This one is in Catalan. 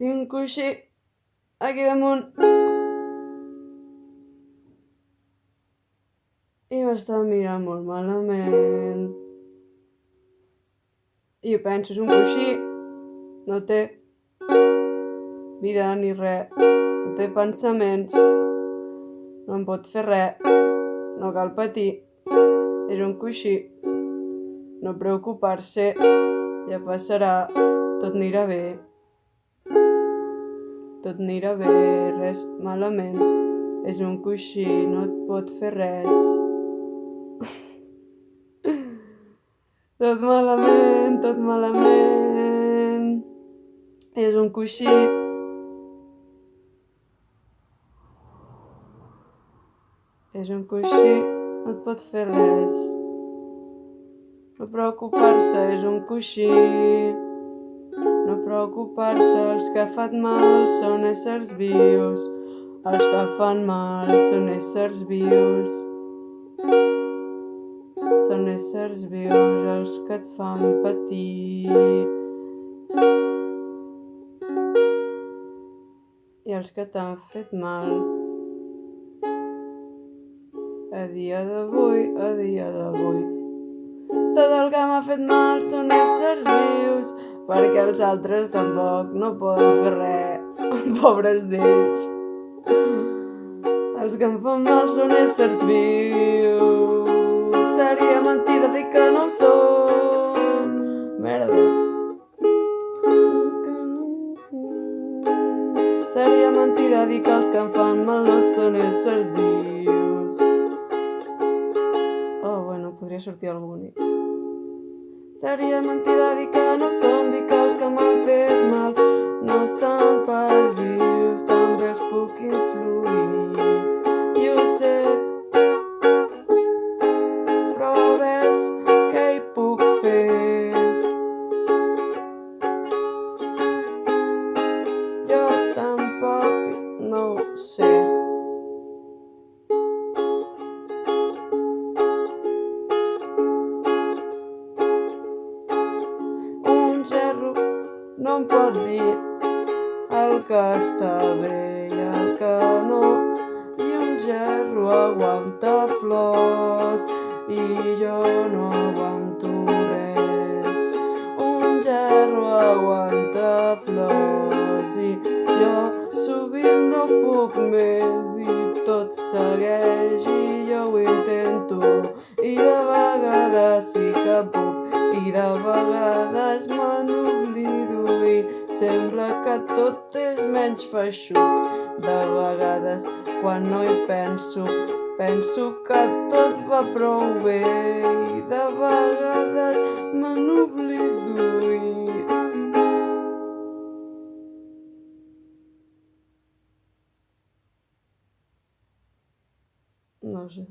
Tinc un coixí aquí damunt i m'està mirant molt malament. I jo penso, és un coixí, no té vida ni res, no té pensaments, no em pot fer res, no cal patir, és un coixí, no preocupar-se, ja passarà, tot anirà bé. Tot anirà bé, res malament, és un coixí, no et pot fer res. Tot malament, és un coixí. És un coixí, no et pot fer res. No preocupar-se, és un coixí. No preocupar-se, els que fan mal són éssers vius. Els que fan mal són éssers vius. Són éssers vius els que et fan patir. I els que t'han fet mal. A dia d'avui, tot el que m'ha fet mal són éssers vius, perquè els altres tampoc no poden fer res, pobres d'ells. Els que em fan mal són éssers vius. Seria mentida dir que no ho són. Merda. Seria mentida dir que els que em fan mal no són éssers vius. Oh, bueno, podria sortir algú bonic. Seria mentida dir que no són, dir que els que m'han fet mal no estan pas vius, també els puc influir. I ho sé, però ves què hi puc fer. Jo tampoc no ho sé. Un gerro no em pot dir el que està bé i el que no. I un gerro aguanta flors i jo no aguanto res. Un gerro aguanta flors i jo sovint no puc més i tot segueix i jo ho intento i de vegades sí que puc i de vegades me n'oblido i sembla que tot és menys feixuc. De vegades quan no hi penso que tot va prou bé i de vegades me n'oblido i... no sé.